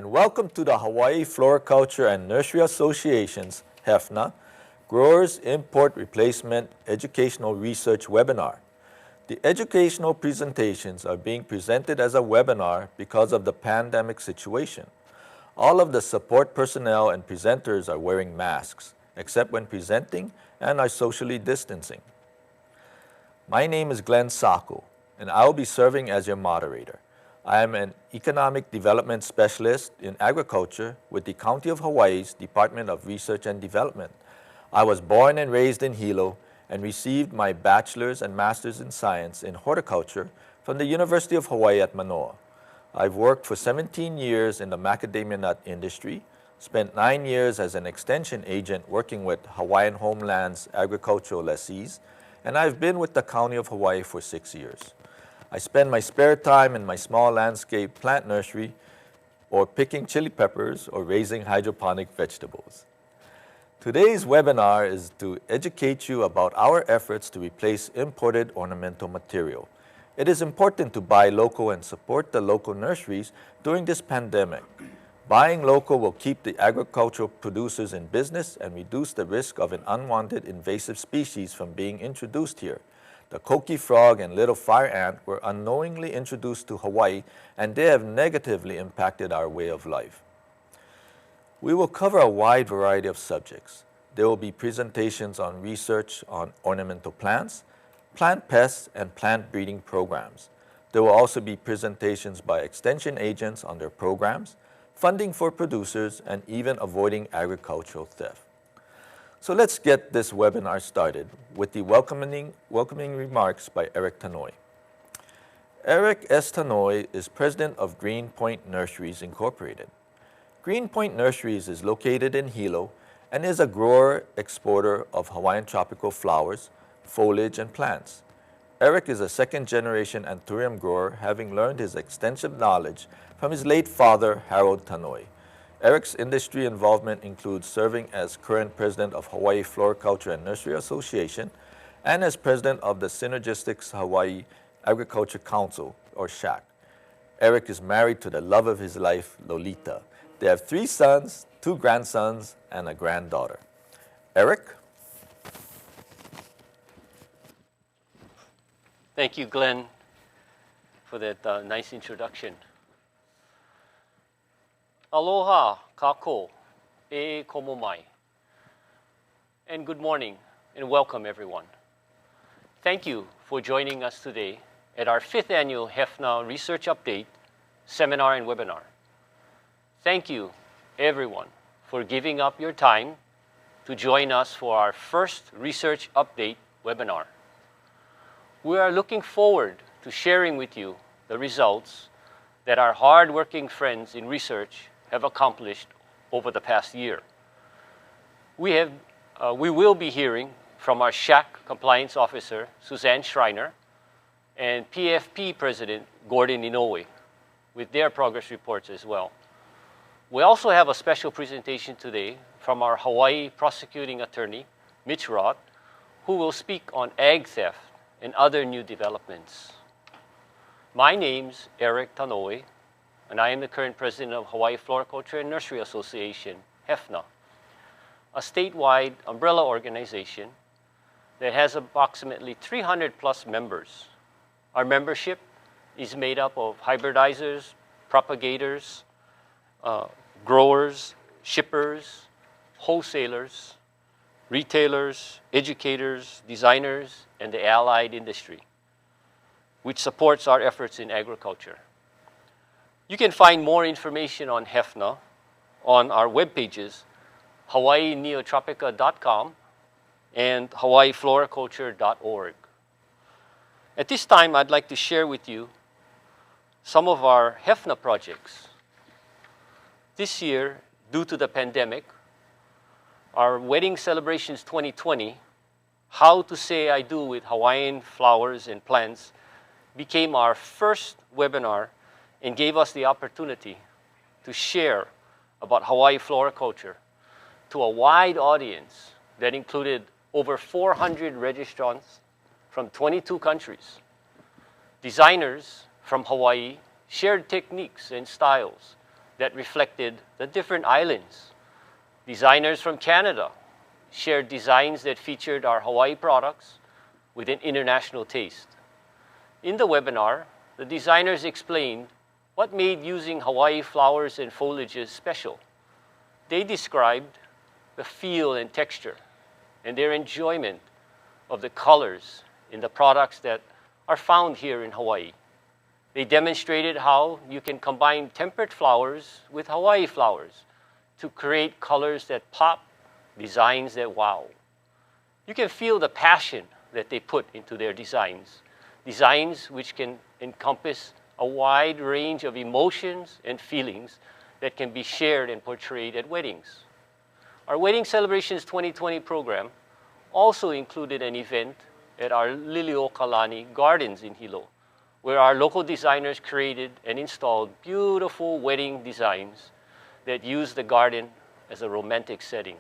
and welcome to the Hawaii Floriculture and Nursery Association's HFNA Growers Import Replacement Educational Research Webinar. The educational presentations are being presented as a webinar because of the pandemic situation. All of the support personnel and presenters are wearing masks, except when presenting, and are socially distancing. My name is Glenn Sacco, and I will be serving as your moderator. I am an Economic Development Specialist in Agriculture with the County of Hawaii's Department of Research and Development. I was born and raised in Hilo and received my bachelor's and master's in science in horticulture from the University of Hawaii at Manoa. I've worked for 17 years in the macadamia nut industry, spent 9 years as an extension agent working with Hawaiian Homeland's agricultural lessees, and I've been with the County of Hawaii for 6 years. I spend my spare time in my small landscape plant nursery or picking chili peppers or raising hydroponic vegetables. Today's webinar is to educate you about our efforts to replace imported ornamental material. It is important to buy local and support the local nurseries during this pandemic. Buying local will keep the agricultural producers in business and reduce the risk of an unwanted invasive species from being introduced here. The coqui frog and little fire ant were unknowingly introduced to Hawaii, and they have negatively impacted our way of life. We will cover a wide variety of subjects. There will be presentations on research on ornamental plants, plant pests, and plant breeding programs. There will also be presentations by extension agents on their programs, funding for producers, and even avoiding agricultural theft. So let's get this webinar started with the welcoming remarks by Eric Tanouye. Eric S. Tanouye is president of Greenpoint Nurseries Incorporated. Greenpoint Nurseries is located in Hilo and is a grower-exporter of Hawaiian tropical flowers, foliage, and plants. Eric is a second-generation anthurium grower, having learned his extensive knowledge from his late father, Harold Tanouye. Eric's industry involvement includes serving as current president of Hawaii Floriculture and Nursery Association and as president of the Synergistics Hawaii Agriculture Council, or SHAC. Eric is married to the love of his life, Lolita. They have 3 sons, 2 grandsons, and a granddaughter. Eric? Thank you, Glenn, for that nice introduction. Aloha, kako, e komo mai. And good morning and welcome, everyone. Thank you for joining us today at our 5th annual HFNA Research Update Seminar and Webinar. Thank you, everyone, for giving up your time to join us for our first Research Update webinar. We are looking forward to sharing with you the results that our hard-working friends in research have accomplished over the past year. We will be hearing from our SHAC Compliance Officer, Suzanne Schreiner, and PFP President, Gordon Inoue, with their progress reports as well. We also have a special presentation today from our Hawaii Prosecuting Attorney, Mitch Roth, who will speak on ag theft and other new developments. My name's Eric Tanouye, and I am the current president of Hawaii Floriculture and Nursery Association, HFNA, a statewide umbrella organization that has approximately 300 plus members. Our membership is made up of hybridizers, propagators, growers, shippers, wholesalers, retailers, educators, designers, and the allied industry, which supports our efforts in agriculture. You can find more information on HFNA on our web pages, hawaiineotropica.com and hawaiifloriculture.org. At this time, I'd like to share with you some of our HFNA projects. This year, due to the pandemic, our Wedding Celebrations 2020, How to Say I Do with Hawaiian Flowers and Plants, became our first webinar and gave us the opportunity to share about Hawaii floriculture to a wide audience that included over 400 registrants from 22 countries. Designers from Hawaii shared techniques and styles that reflected the different islands. Designers from Canada shared designs that featured our Hawaii products with an international taste. In the webinar, the designers explained what made using Hawaii flowers and foliages special. They described the feel and texture and their enjoyment of the colors in the products that are found here in Hawaii. They demonstrated how you can combine temperate flowers with Hawaii flowers to create colors that pop, designs that wow. You can feel the passion that they put into their designs, designs which can encompass a wide range of emotions and feelings that can be shared and portrayed at weddings. Our Wedding Celebrations 2020 program also included an event at our Liliuokalani Gardens in Hilo, where our local designers created and installed beautiful wedding designs that use the garden as a romantic setting.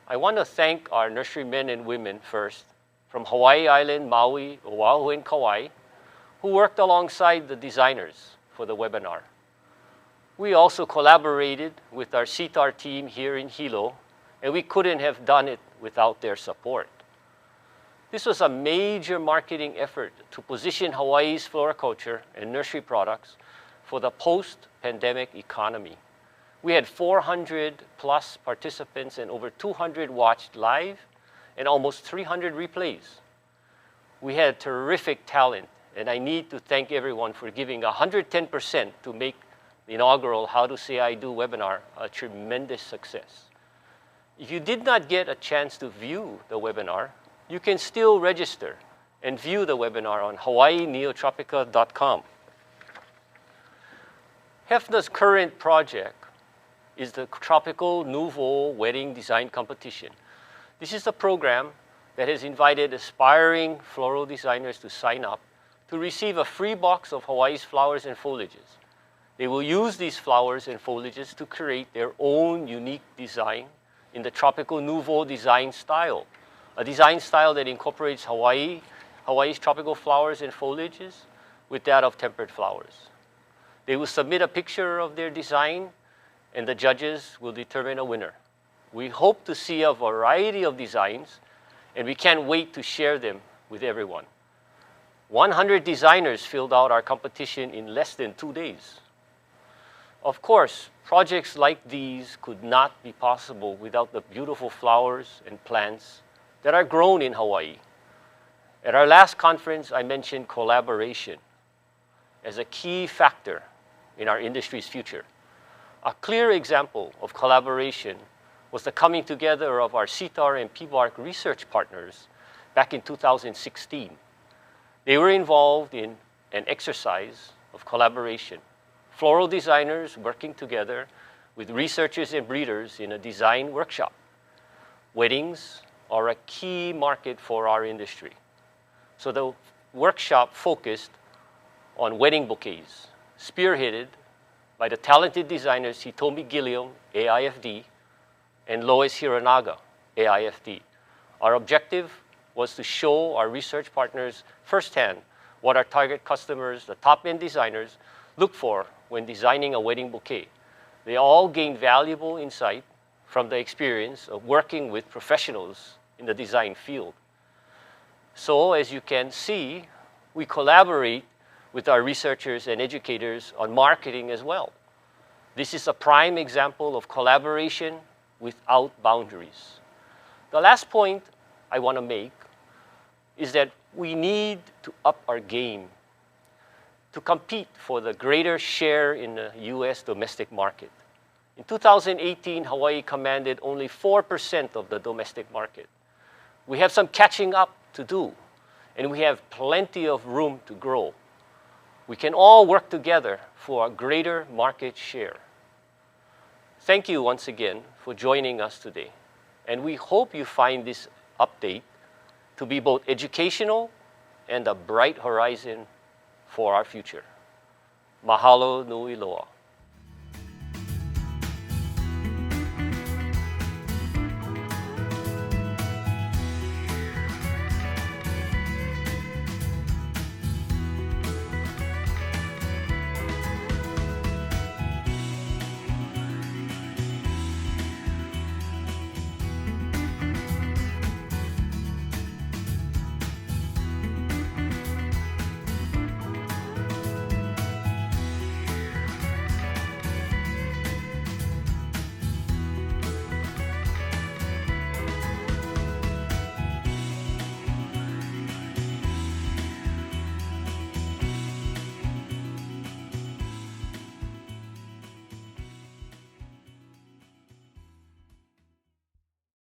I want to thank our nurserymen and women first from Hawaii Island, Maui, Oahu, and Kauai, who worked alongside the designers for the webinar. We also collaborated with our HFNA team here in Hilo, and we couldn't have done it without their support. This was a major marketing effort to position Hawaii's floriculture and nursery products for the post-pandemic economy. We had 400 plus participants and over 200 watched live and almost 300 replays. We had terrific talent, and I need to thank everyone for giving 110% to make the inaugural How to Say I Do webinar a tremendous success. If you did not get a chance to view the webinar, you can still register and view the webinar on hawaiineotropica.com. HFNA's current project is the Tropical Nouveau Wedding Design Competition. This is a program that has invited aspiring floral designers to sign up to receive a free box of Hawaii's flowers and foliages. They will use these flowers and foliages to create their own unique design in the Tropical Nouveau design style, a design style that incorporates Hawaii's tropical flowers and foliages with that of temperate flowers. They will submit a picture of their design, and the judges will determine a winner. We hope to see a variety of designs, and we can't wait to share them with everyone. 100 designers filled out our competition in less than 2 days. Of course, projects like these could not be possible without the beautiful flowers and plants that are grown in Hawaii. At our last conference, I mentioned collaboration as a key factor in our industry's future. A clear example of collaboration was the coming together of our HFNA and PBARC research partners back in 2016. They were involved in an exercise of collaboration, floral designers working together with researchers and breeders in a design workshop. Weddings are a key market for our industry. So the workshop focused on wedding bouquets, spearheaded by the talented designers Hitomi Gilliam, AIFD, and Lois Hiranaga, AIFD. Our objective was to show our research partners firsthand what our target customers, the top-end designers, look for when designing a wedding bouquet. They all gained valuable insight from the experience of working with professionals in the design field. So as you can see, we collaborate with our researchers and educators on marketing as well. This is a prime example of collaboration without boundaries. The last point I want to make is that we need to up our game to compete for the greater share in the US domestic market. In 2018, Hawaii commanded only 4% of the domestic market. We have some catching up to do, and we have plenty of room to grow. We can all work together for a greater market share. Thank you once again for joining us today, and we hope you find this update to be both educational and a bright horizon for our future. Mahalo nui loa.